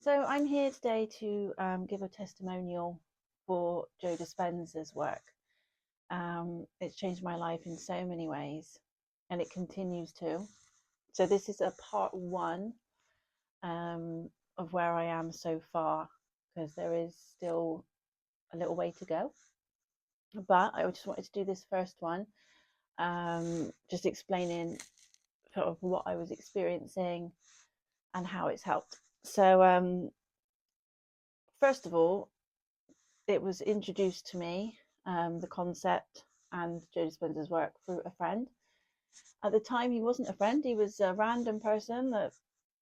So I'm here today to give a testimonial for Joe Dispenza's work. It's changed my life in so many ways, and it continues to. So this is a part one of where I am so far, because there is still a little way to go. But I just wanted to do this first one, just explaining sort of what I was experiencing and how it's helped. So first of all, it was introduced to me, the concept and Joe Dispenza's work, through a friend. At the time, he wasn't a friend, he was a random person that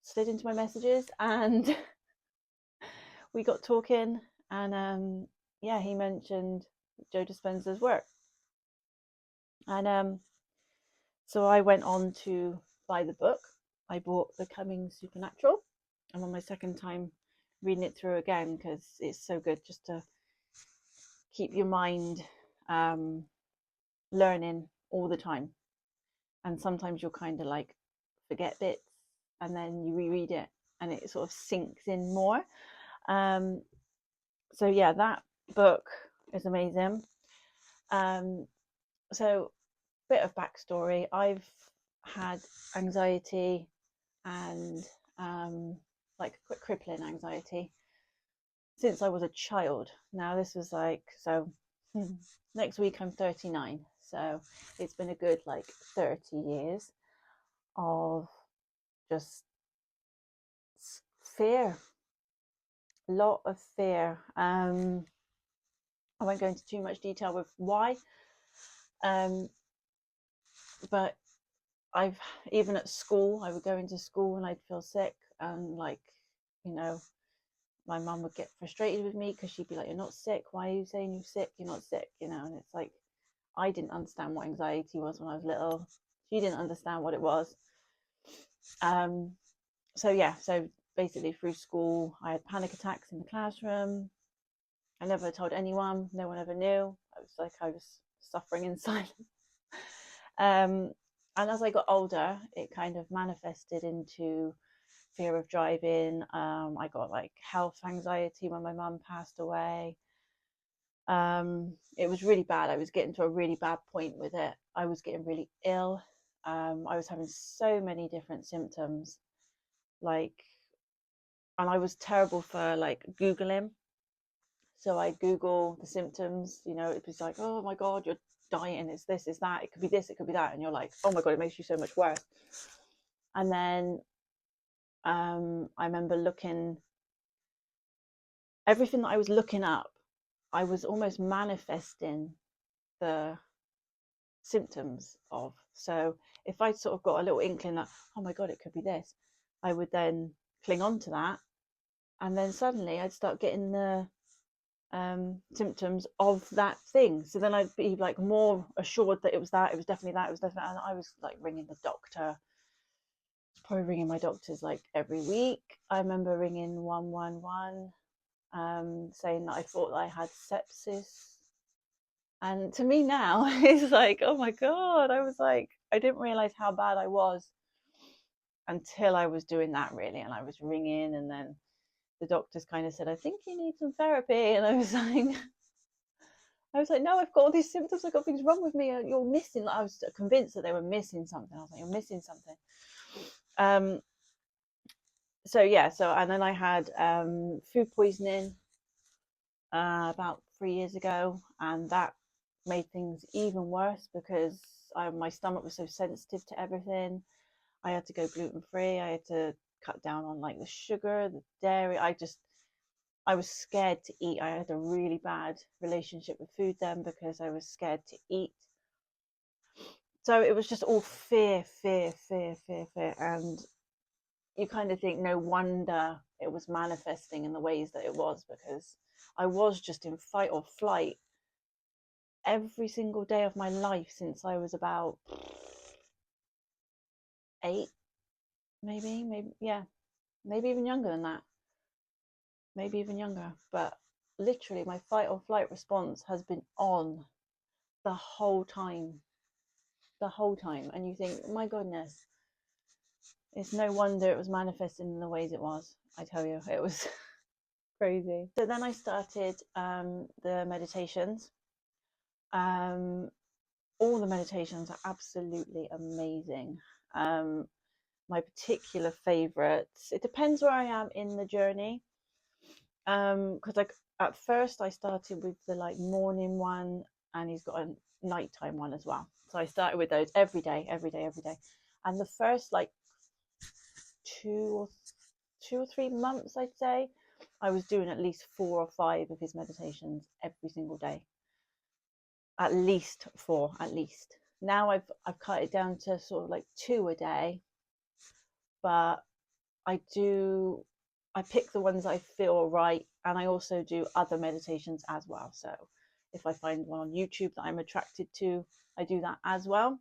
slid into my messages, and we got talking, and yeah, he mentioned Joe Dispenza's work. And so I went on to buy the book. I bought Becoming Supernatural. I'm on my second time reading it through again because it's so good just to keep your mind learning all the time. And sometimes you'll kind of like forget bits, and then you reread it and it sort of sinks in more. So yeah, that book is amazing. So bit of backstory: I've had anxiety and like crippling anxiety since I was a child. Now this was like, so next week I'm 39, so it's been a good like 30 years of just fear, a lot of fear. I won't go into too much detail with why, but I've, even at school, I would go into school and I'd feel sick, and like, you know, my mum would get frustrated with me because she'd be like, "You're not sick. Why are you saying you're sick? You're not sick," you know. And it's like, I didn't understand what anxiety was when I was little. She didn't understand what it was. So yeah, so basically through school, I had panic attacks in the classroom. I never told anyone. No one ever knew. I was like, I was suffering in silence. And as I got older, it kind of manifested into fear of driving. I got like health anxiety when my mum passed away. It was really bad. I was getting to a really bad point with it. I was getting really ill. I was having so many different symptoms, like, and I was terrible for like Googling. So I Google the symptoms, you know, it was like, "Oh my God, you're dying. It's this, it's that. It could be this, it could be that." And you're like, "Oh my God, it makes you so much worse." And then I remember looking, everything that I was looking up, I was almost manifesting the symptoms of. So if I sort of got a little inkling that, "Oh my God, it could be this," I would then cling on to that. And then suddenly I'd start getting the symptoms of that thing. So then I'd be like more assured that it was that, it was definitely that, it was definitely that. And I was like ringing the doctor, probably ringing my doctors like every week. I remember ringing 111, saying that I thought that I had sepsis. And to me now, it's like, oh my God, I was like, I didn't realize how bad I was until I was doing that, really. And I was ringing, and then the doctors kind of said, "I think you need some therapy." And I was like, "No, I've got all these symptoms. I've got things wrong with me. You're missing." Like, I was convinced that they were missing something. I was like, "You're missing something." So yeah, so, and then I had food poisoning about 3 years ago, and that made things even worse because my stomach was so sensitive to everything. I had to go gluten free. I had to cut down on like the sugar, the dairy. I was scared to eat. I had a really bad relationship with food then because I was scared to eat. So it was just all fear, fear, fear, fear, fear. And you kind of think, no wonder it was manifesting in the ways that it was, because I was just in fight or flight every single day of my life since I was about 8, maybe, yeah, maybe even younger than that, maybe even younger. But literally, my fight or flight response has been on the whole time. And you think, my goodness, it's no wonder it was manifesting in the ways it was. I tell you, it was crazy. So then I started the meditations. All the meditations are absolutely amazing. My particular favorites, it depends where I am in the journey. Because like at first I started with the like morning one, and he's got a nighttime one as well. So I started with those every day. And the first like two or 3 months, I'd say, I was doing at least 4 or 5 of his meditations every single day. At least 4, at least. Now I've cut it down to sort of like 2 a day, but I pick the ones I feel right, and I also do other meditations as well. So if I find one on YouTube that I'm attracted to, I do that as well.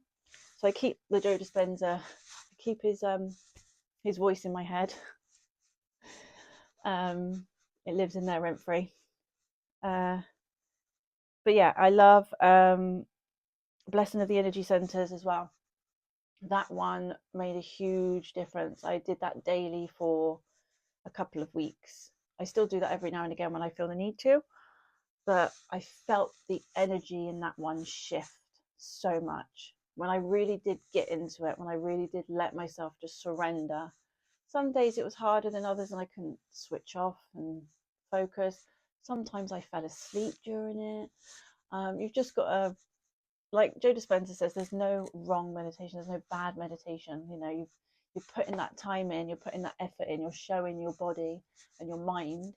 So I keep the Joe Dispenza, I keep his voice in my head. It lives in there rent free. But yeah, I love Blessing of the Energy Centers as well. That one made a huge difference. I did that daily for a couple of weeks. I still do that every now and again when I feel the need to, but I felt the energy in that one shift so much. When I really did get into it, when I really did let myself just surrender. Some days it was harder than others, and I couldn't switch off and focus. Sometimes I fell asleep during it. You've just got to, like Joe Dispenza says, there's no wrong meditation, there's no bad meditation. You know, you're putting that time in, you're putting that effort in, you're showing your body and your mind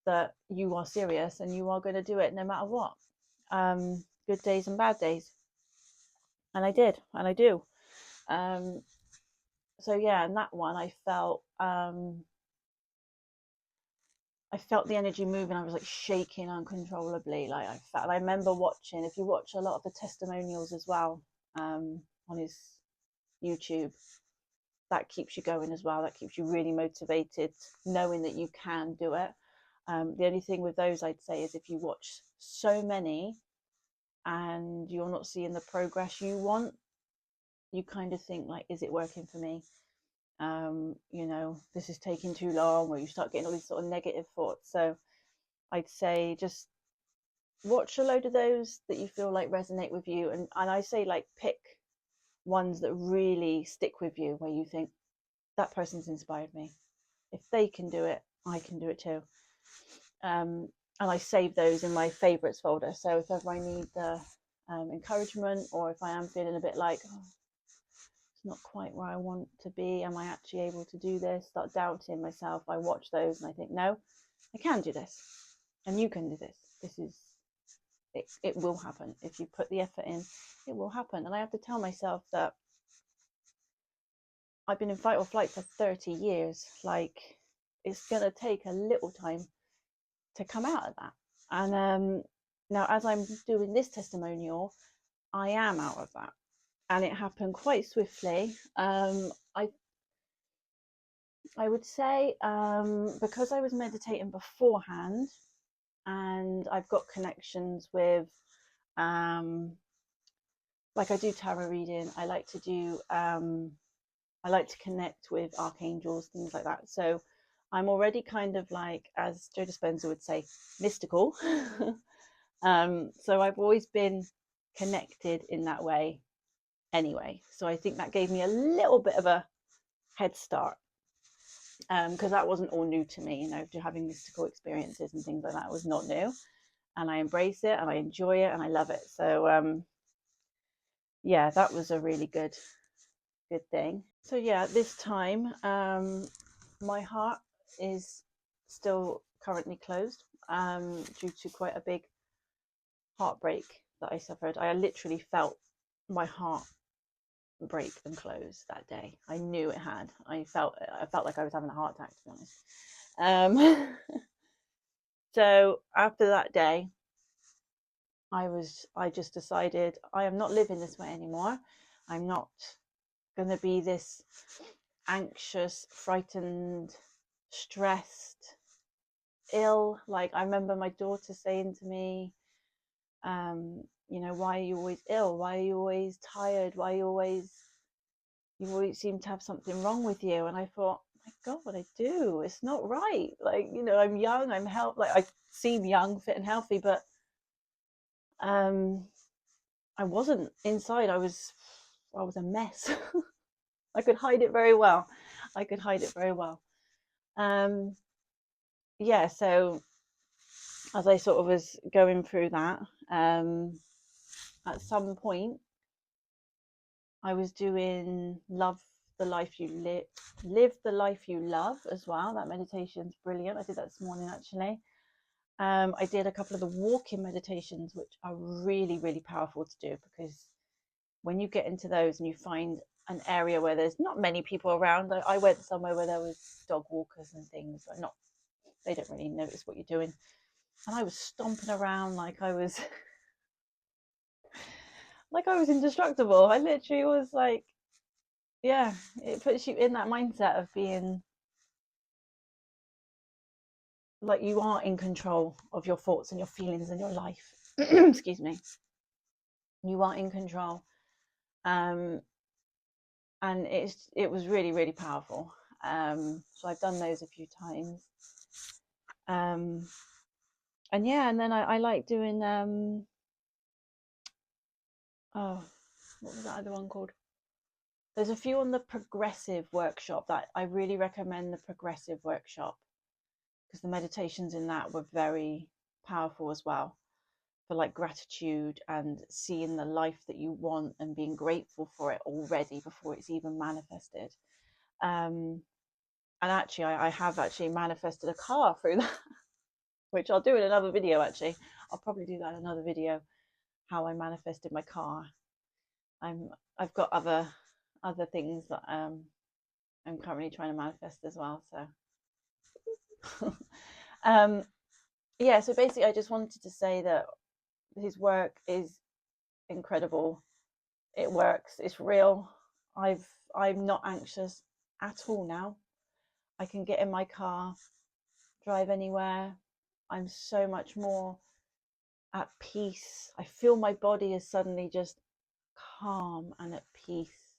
that you are serious and you are going to do it no matter what. Good days and bad days. And I did, and I do. So yeah, and that one I felt the energy moving. I was like shaking uncontrollably. Like I remember watching, if you watch a lot of the testimonials as well, on his YouTube, that keeps you going as well. That keeps you really motivated, knowing that you can do it. The only thing with those I'd say is if you watch so many and you're not seeing the progress you want, you kind of think like, is it working for me? You know, this is taking too long, or you start getting all these sort of negative thoughts. So I'd say just watch a load of those that you feel like resonate with you, and I say like pick ones that really stick with you, where you think that person's inspired me. If they can do it, I can do it too. And I save those in my favorites folder. So if ever I need the encouragement, or if I am feeling a bit like, oh, it's not quite where I want to be, am I actually able to do this, start doubting myself, I watch those and I think, no, I can do this, and you can do this. This is it will happen. If you put the effort in, it will happen. And I have to tell myself that I've been in fight or flight for 30 years. Like, it's going to take a little time to come out of that. And now, as I'm doing this testimonial, I am out of that. And it happened quite swiftly. I would say because I was meditating beforehand, and I've got connections with, like I do tarot reading. I like to connect with archangels, things like that. So I'm already kind of like, as Joe Dispenza would say, mystical. So I've always been connected in that way anyway. So I think that gave me a little bit of a head start, because that wasn't all new to me. You know, having mystical experiences and things like that was not new. And I embrace it and I enjoy it and I love it. So yeah, that was a really good thing. So yeah, at this time, my heart is still currently closed, due to quite a big heartbreak that I suffered. I literally felt my heart break and close that day. I knew it had. I felt like I was having a heart attack, to be honest. So after that day, I just decided I am not living this way anymore. I'm not going to be this anxious, frightened, stressed, ill. Like, I remember my daughter saying to me, you know, why are you always ill? Why are you always tired? Why are you always you always seem to have something wrong with you. And I thought, my God, what I do, it's not right. Like, you know, I'm young, I'm healthy, like I seem young, fit and healthy, but I wasn't. Inside I was a mess. I could hide it very well. I could hide it very well. Yeah, so as I sort of was going through that, at some point I was doing Love the Life You Live the Life You Love as well. That meditation's brilliant. I did that this morning actually. I did a couple of the walking meditations, which are really, really powerful to do, because when you get into those and you find an area where there's not many people around, I went somewhere where there was dog walkers and things, but they don't really notice what you're doing. And I was stomping around like I was indestructible. I literally was like, yeah, it puts you in that mindset of being like you are in control of your thoughts and your feelings and your life. Excuse me. You are in control. And it was really, really powerful. So I've done those a few times. And yeah, and then I like doing what was that other one called? There's a few on the progressive workshop that I really recommend, the progressive workshop, because the meditations in that were very powerful as well, for like gratitude and seeing the life that you want and being grateful for it already before it's even manifested. And actually I have actually manifested a car through that, which I'll do in another video. Actually, I'll probably do that in another video, how I manifested my car. I've got other things that I'm currently trying to manifest as well. So yeah, so basically I just wanted to say that his work is incredible. It works, it's real. I'm not anxious at all now. I can get in my car, drive anywhere. I'm so much more at peace. I feel my body is suddenly just calm and at peace,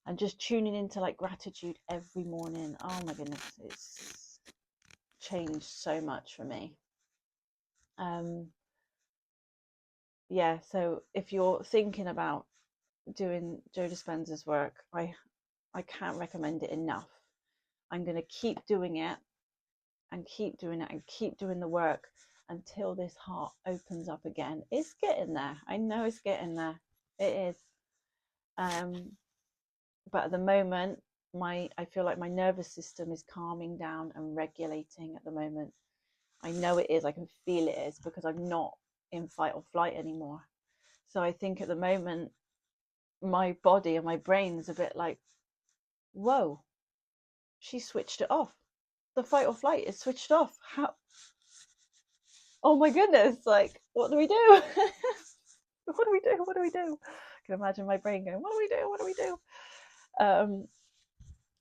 and just tuning into like gratitude every morning. Oh my goodness, it's changed so much for me. Yeah, so if you're thinking about doing Joe Dispenza's work, I can't recommend it enough. I'm going to keep doing it and keep doing it and keep doing the work until this heart opens up again. It's getting there. I know it's getting there. It is. But at the moment, I feel like my nervous system is calming down and regulating at the moment. I know it is. I can feel it is, because I'm not in fight or flight anymore. So I think at the moment, my body and my brain is a bit like, whoa, she switched it off. The fight or flight is switched off. How? Oh my goodness, like, what do we do? What do we do? What do we do? I can imagine my brain going, what do we do? What do we do?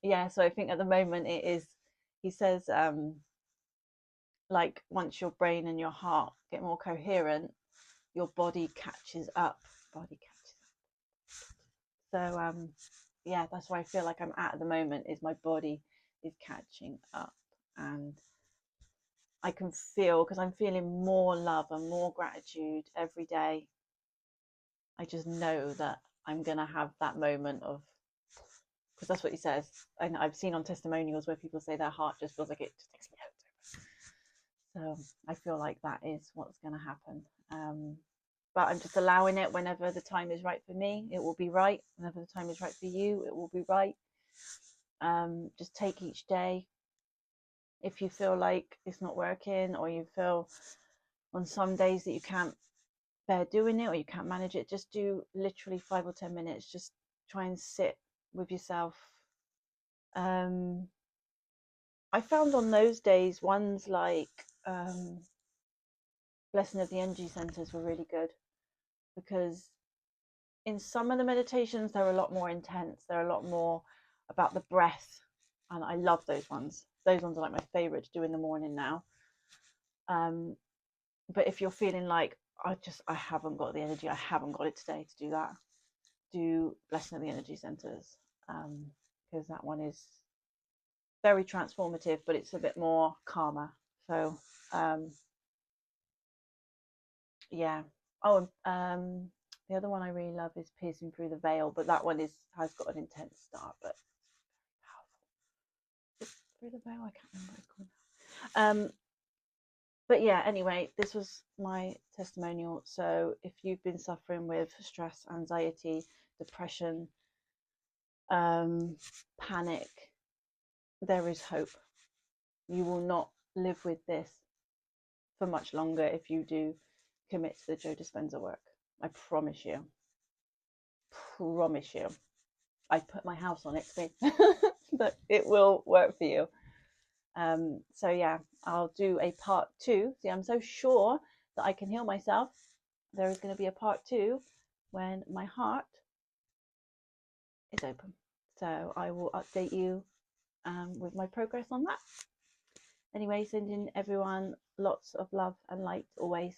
Yeah, so I think at the moment it is, he says, like once your brain and your heart get more coherent, your body catches up. So yeah, that's where I feel like I'm at the moment, is my body is catching up, and I can feel, because I'm feeling more love and more gratitude every day. I just know that I'm gonna have that moment of, because that's what he says. And I've seen on testimonials where people say their heart just feels like it just explodes. So I feel like that is what's going to happen. But I'm just allowing it. Whenever the time is right for me, it will be right. Whenever the time is right for you, it will be right. Just take each day. If you feel like it's not working, or you feel on some days that you can't bear doing it, or you can't manage it, just do literally 5 or 10 minutes. Just try and sit with yourself. I found on those days, ones like Blessing of the Energy Centers were really good, because in some of the meditations they're a lot more intense, they're a lot more about the breath, and I love those ones. Those ones are like my favorite to do in the morning now. But if you're feeling like I haven't got the energy, I haven't got it today to do that, do Blessing of the Energy Centers, because that one is very transformative, but it's a bit more calmer. So yeah. Oh, the other one I really love is Piercing Through the Veil, but that one has got an intense start, but powerful. Through the Veil, I can't remember what it's called. But yeah, anyway, this was my testimonial. So if you've been suffering with stress, anxiety, depression, panic, there is hope. You will not live with this for much longer if you do commit to the Joe Dispenza work. I promise you. Promise you. I put my house on it, that it will work for you. So yeah, I'll do a part 2. See, I'm so sure that I can heal myself. There is going to be a part 2 when my heart is open. So I will update you with my progress on that. Anyway, sending everyone lots of love and light always.